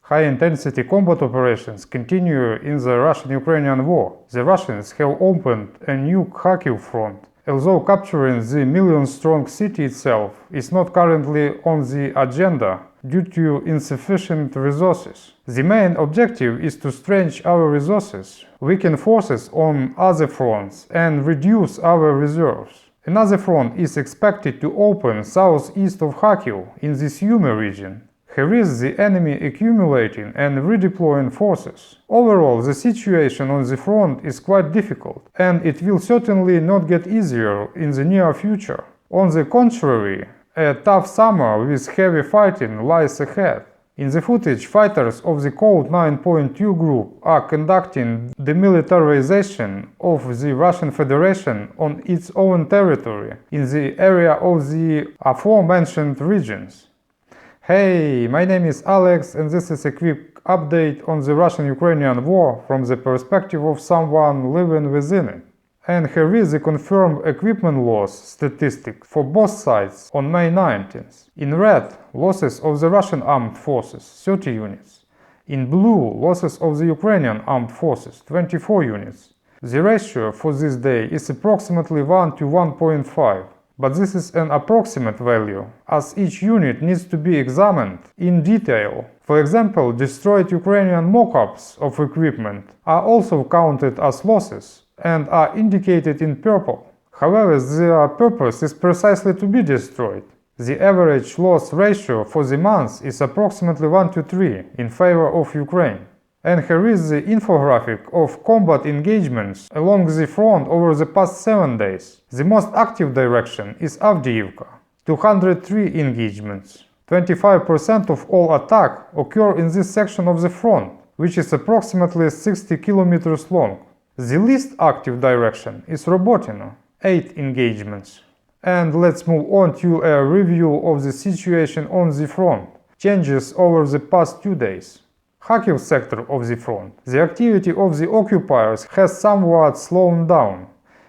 High-intensity combat operations continue in the Russian-Ukrainian war. The Russians have opened a new Kharkiv front, although capturing the million-strong city itself is not currently on the agenda due to insufficient resources. The main objective is to stretch our resources, weaken forces on other fronts, and reduce our reserves. Another front is expected to open southeast of Kharkiv in the Sumy region. Here is the enemy accumulating and redeploying forces. Overall, the situation on the front is quite difficult, and it will certainly not get easier in the near future. On the contrary, a tough summer with heavy fighting lies ahead. In the footage, fighters of the Code 9.2 group are conducting demilitarization of the Russian Federation on its own territory in the area of the aforementioned regions. Hey, my name is Alex, and this is a quick update on the Russian-Ukrainian war from the perspective of someone living within it. And here is the confirmed equipment loss statistic for both sides on May 19th. In red, losses of the Russian armed forces, 30 units. In blue, losses of the Ukrainian armed forces, 24 units. The ratio for this day is approximately 1 to 1.5. But this is an approximate value, as each unit needs to be examined in detail. For example, destroyed Ukrainian mock-ups of equipment are also counted as losses and are indicated in purple. However, their purpose is precisely to be destroyed. The average loss ratio for the month is approximately 1 to 3 in favor of Ukraine. And here is the infographic of combat engagements along the front over the past 7 days. The most active direction is Avdiivka, 203 engagements. 25% of all attacks occur in this section of the front, which is approximately 60 kilometers long. The least active direction is Robotino, 8 engagements. And let's move on to a review of the situation on the front, changes over the past 2 days. Kharkiv sector of the front. The activity of the occupiers has somewhat slowed down.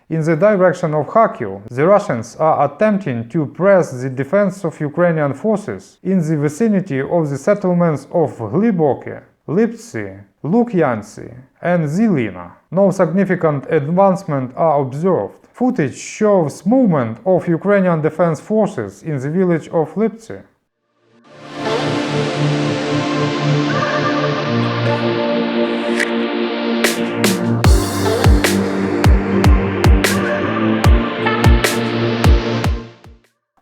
In the direction of Kharkiv, the Russians are attempting to press the defense of Ukrainian forces in the vicinity of the settlements of Gliboke, Liptsy, Lukyantsy, and Zilina. No significant advancement are observed. Footage shows movement of Ukrainian defense forces in the village of Liptsy.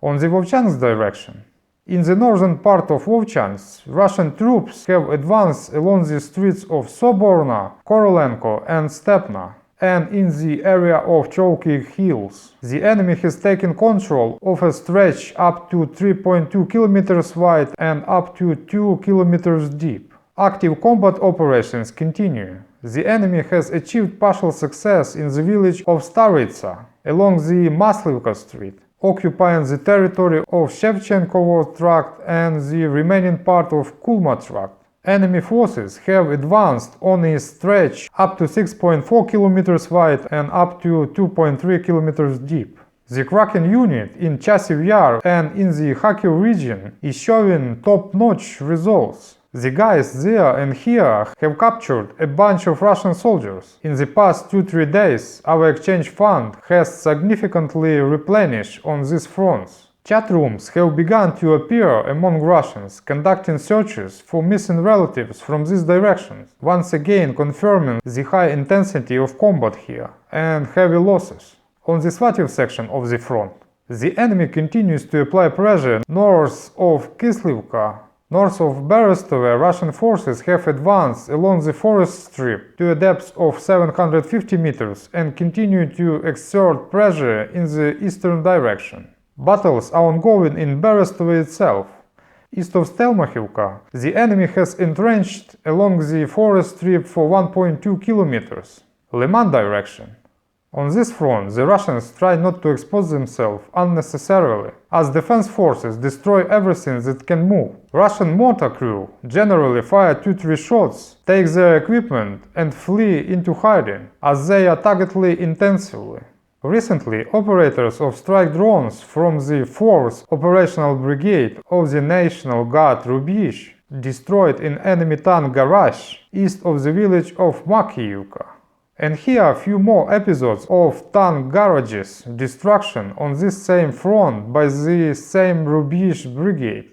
On the Vovchansk direction. In the northern part of Vovchansk, Russian troops have advanced along the streets of Soborna, Korolenko and Stepna, and in the area of Chalky Hills. The enemy has taken control of a stretch up to 3.2 kilometers wide and up to 2 kilometers deep. Active combat operations continue. The enemy has achieved partial success in the village of Staritsa along the Maslivka Street, occupying the territory of Shevchenkovo Tract and the remaining part of Kulma Tract. Enemy forces have advanced on a stretch up to 6.4 kilometers wide and up to 2.3 kilometers deep. The Kraken unit in Chasiv Yar and in the Kharkiv region is showing top-notch results. The guys there and here have captured a bunch of Russian soldiers. In the past 2-3 days, our exchange fund has significantly replenished on these fronts. Chat rooms have begun to appear among Russians, conducting searches for missing relatives from these directions, once again confirming the high intensity of combat here and heavy losses. On the Svatove section of the front, the enemy continues to apply pressure north of Kislivka. North of Berestove, Russian forces have advanced along the forest strip to a depth of 750 meters and continue to exert pressure in the eastern direction. Battles are ongoing in Berestove itself. East of Stelmachivka, the enemy has entrenched along the forest strip for 1.2 kilometers. Lyman direction. On this front, the Russians try not to expose themselves unnecessarily, as defense forces destroy everything that can move. Russian mortar crew generally fire 2-3 shots, take their equipment and flee into hiding, as they are targeted intensively. Recently, operators of strike drones from the 4th Operational Brigade of the National Guard Rubysh destroyed an enemy tank garage east of the village of Makiyivka. And here are a few more episodes of tank garages destruction on this same front by the same Rubish brigade.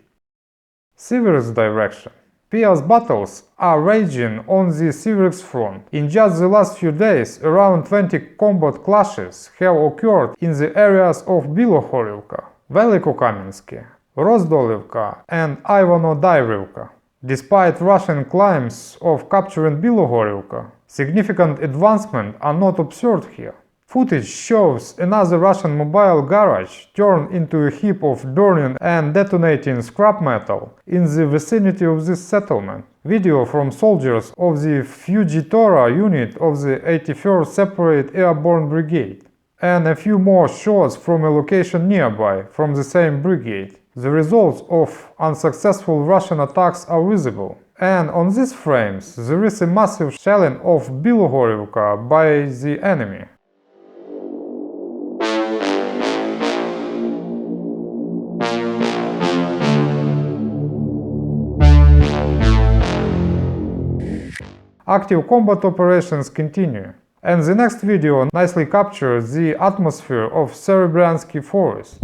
Siversk direction. Fierce battles are raging on the Siversk front. In just the last few days, around 20 combat clashes have occurred in the areas of Velikonovoselivka, Velikonovoselivka, Rozdolivka and Ivano-Dairivka. Despite Russian claims of capturing Velikonovoselivka, significant advancements are not observed here. Footage shows another Russian mobile garage turned into a heap of burning and detonating scrap metal in the vicinity of this settlement. Video from soldiers of the Fugitora unit of the 81st Separate Airborne Brigade. And a few more shots from a location nearby from the same brigade. The results of unsuccessful Russian attacks are visible. And on these frames there is a massive shelling of Velikonovoselivka by the enemy. Active combat operations continue, and the next video nicely captures the atmosphere of Serebryansky forest.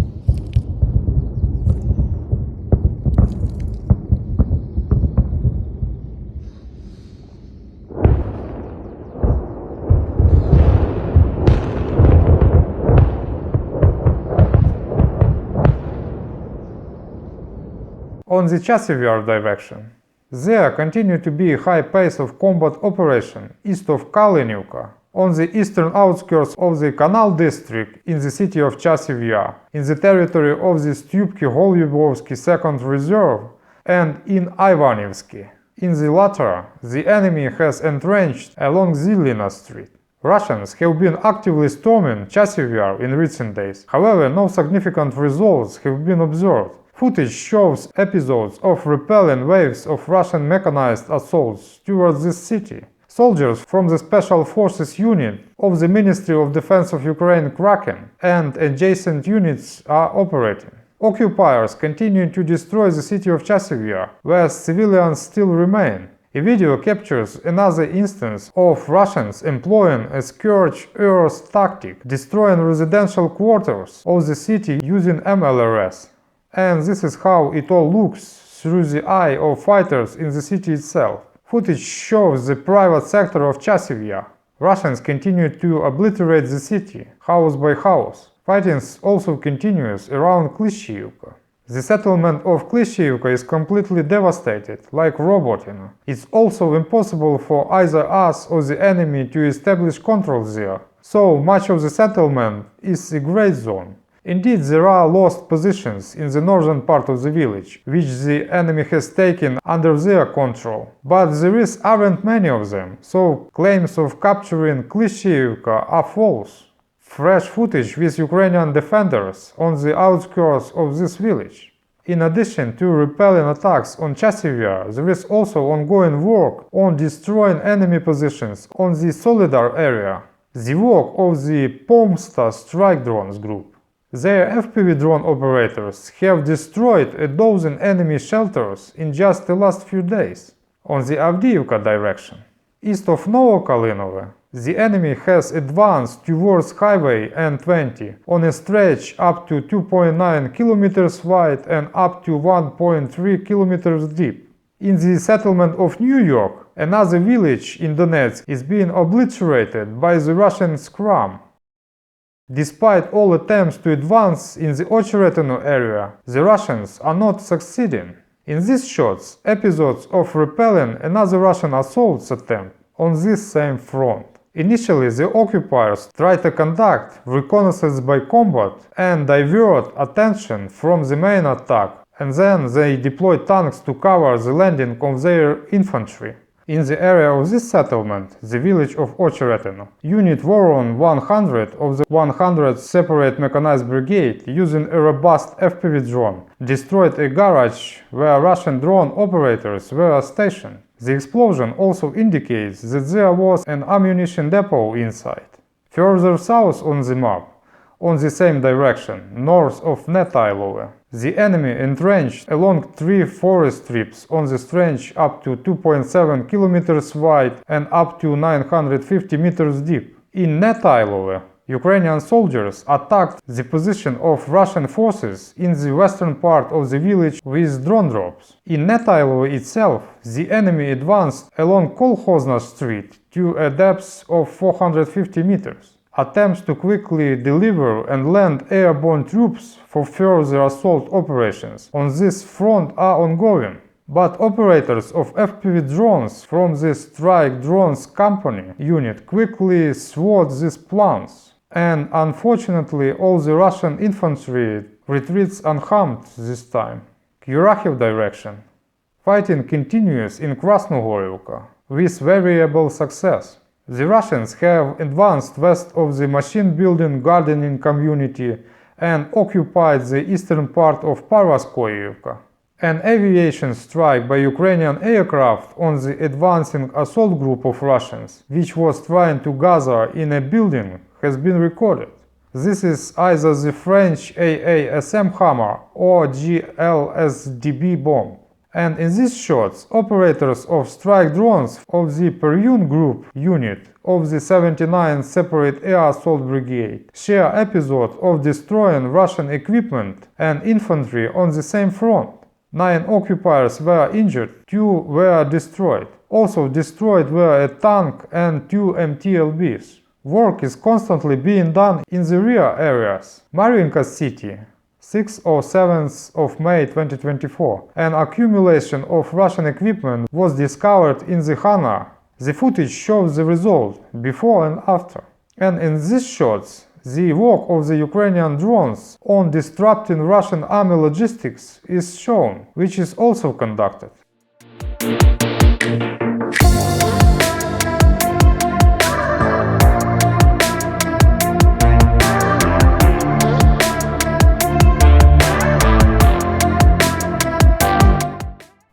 On the Chasiv direction. There continued to be a high pace of combat operation east of Kalinivka, on the eastern outskirts of the Canal district in the city of Chasiv Yar, in the territory of the Stupki-Golyubovsky 2nd Reserve, and in Ivanivsky. In the latter, the enemy has entrenched along Zilina Street. Russians have been actively storming Chasiv Yar in recent days, however no significant results have been observed. Footage shows episodes of repelling waves of Russian mechanized assaults towards this city. Soldiers from the Special Forces unit of the Ministry of Defense of Ukraine Kraken and adjacent units are operating. Occupiers continue to destroy the city of Chasiv Yar, where civilians still remain. A video captures another instance of Russians employing a scorched earth tactic, destroying residential quarters of the city using MLRS. And this is how it all looks through the eye of fighters in the city itself. Footage shows the private sector of Chasiv Yar. Russians continue to obliterate the city, house by house. Fighting also continues around Klishchiivka. The settlement of Klishchiivka is completely devastated, like Robotino. It's also impossible for either us or the enemy to establish control there, so much of the settlement is a gray zone. Indeed, there are lost positions in the northern part of the village, which the enemy has taken under their control, but there aren't many of them, so claims of capturing Klishchiivka are false. Fresh footage with Ukrainian defenders on the outskirts of this village. In addition to repelling attacks on Chasiv Yar, there is also ongoing work on destroying enemy positions on the Solidar area, the work of the Pomsta strike drones group. Their FPV drone operators have destroyed a dozen enemy shelters in just the last few days. On the Avdiivka direction, east of Novokalinove, the enemy has advanced towards Highway N20 on a stretch up to 2.9 kilometers wide and up to 1.3 kilometers deep. In the settlement of New York, another village in Donetsk is being obliterated by the Russian scrum. Despite all attempts to advance in the Ocheretino area, the Russians are not succeeding. In these shots, episodes of repelling another Russian assault attempt on this same front. Initially, the occupiers try to conduct reconnaissance by combat and divert attention from the main attack, and then they deploy tanks to cover the landing of their infantry. In the area of this settlement, the village of Ocheretino, Unit Voron 100 of the 100th Separate Mechanized Brigade, using a robust FPV drone, destroyed a garage where Russian drone operators were stationed. The explosion also indicates that there was an ammunition depot inside. Further south on the map, on the same direction, north of Netailove. The enemy entrenched along 3 forest strips on the stretch up to 2.7 kilometers wide and up to 950 meters deep. In Netailove, Ukrainian soldiers attacked the position of Russian forces in the western part of the village with drone drops. In Netailove itself, the enemy advanced along Kolkhozna Street to a depth of 450 meters. Attempts to quickly deliver and land airborne troops for further assault operations on this front are ongoing. But operators of FPV drones from the Strike Drones Company unit quickly thwart these plans. And unfortunately, all the Russian infantry retreats unharmed this time. Kharkiv direction. Fighting continues in Krasnohorivka with variable success. The Russians have advanced west of the machine-building gardening community and occupied the eastern part of Paraskoyevka. An aviation strike by Ukrainian aircraft on the advancing assault group of Russians, which was trying to gather in a building, has been recorded. This is either the French AASM Hammer or GLSDB bomb. And in these shots, operators of strike drones of the Peryun Group unit of the 79th Separate Air Assault Brigade share episode of destroying Russian equipment and infantry on the same front. 9 occupiers were injured, 2 were destroyed. Also destroyed were a tank and 2 MTLBs. Work is constantly being done in the rear areas. Mariinka city, 6th or 7th of May 2024, an accumulation of Russian equipment was discovered in the hangar. The footage shows the result, before and after. And in these shots, the work of the Ukrainian drones on disrupting Russian army logistics is shown, which is also conducted.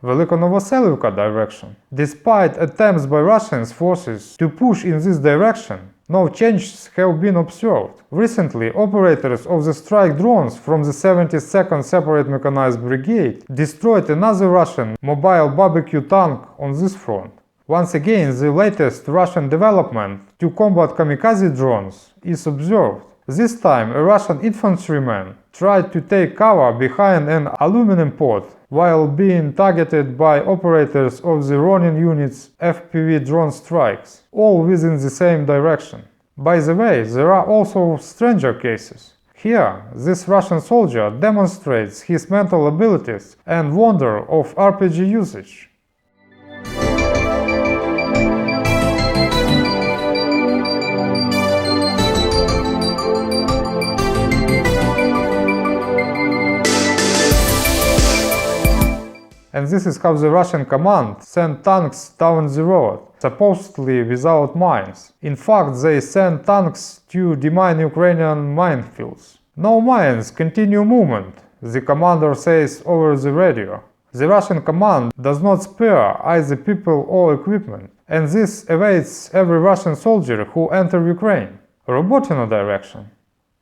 Velikonovoselivka direction. Despite attempts by Russian forces to push in this direction, no changes have been observed. Recently, operators of the strike drones from the 72nd Separate Mechanized Brigade destroyed another Russian mobile barbecue tank on this front. Once again, the latest Russian development to combat kamikaze drones is observed. This time, a Russian infantryman tried to take cover behind an aluminum pot while being targeted by operators of the Ronin unit's FPV drone strikes, all within the same direction. By the way, there are also stranger cases. Here, this Russian soldier demonstrates his mental abilities and wonder of RPG usage. And this is how the Russian command sent tanks down the road, supposedly without mines. In fact, they sent tanks to demine Ukrainian minefields. No mines, continue movement, the commander says over the radio. The Russian command does not spare either people or equipment, and this awaits every Russian soldier who enters Ukraine. Robotino direction.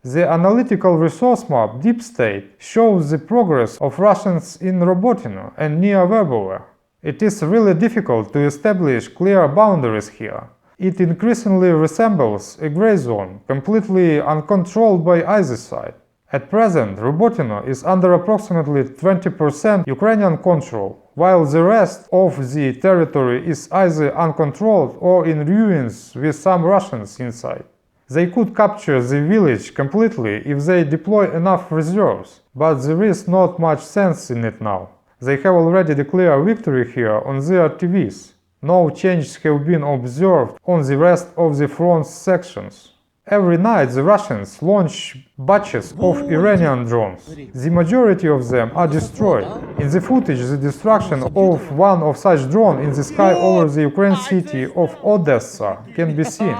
The analytical resource map Deep State shows the progress of Russians in Robotino and near Verbove. It is really difficult to establish clear boundaries here. It increasingly resembles a gray zone, completely uncontrolled by either side. At present, Robotino is under approximately 20% Ukrainian control, while the rest of the territory is either uncontrolled or in ruins with some Russians inside. They could capture the village completely if they deploy enough reserves, but there is not much sense in it now. They have already declared victory here on their TVs. No changes have been observed on the rest of the front sections. Every night the Russians launch batches of Iranian drones. The majority of them are destroyed. In the footage, the destruction of one of such drones in the sky over the Ukrainian city of Odessa can be seen.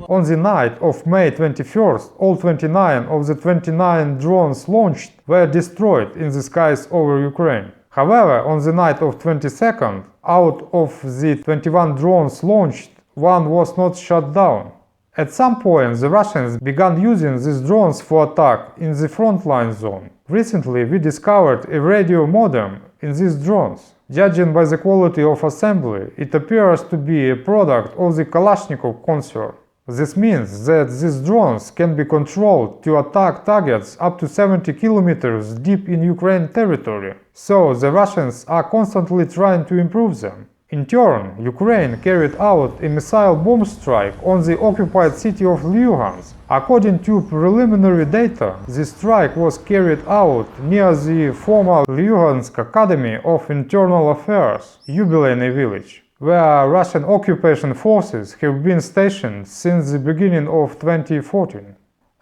On the night of May 21st, all 29 of the 29 drones launched were destroyed in the skies over Ukraine. However, on the night of 22nd, out of the 21 drones launched, one was not shot down. At some point, the Russians began using these drones for attack in the frontline zone. Recently, we discovered a radio modem in these drones. Judging by the quality of assembly, it appears to be a product of the Kalashnikov concern. This means that these drones can be controlled to attack targets up to 70 kilometers deep in Ukraine territory, so the Russians are constantly trying to improve them. In turn, Ukraine carried out a missile bomb strike on the occupied city of Luhansk. According to preliminary data, the strike was carried out near the former Luhansk Academy of Internal Affairs, Yubileyny village, where Russian occupation forces have been stationed since the beginning of 2014.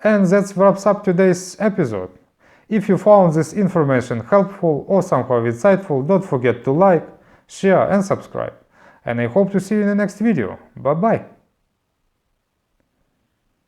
And that wraps up today's episode. If you found this information helpful or somehow insightful, don't forget to like, share and subscribe. And I hope to see you in the next video. Bye bye!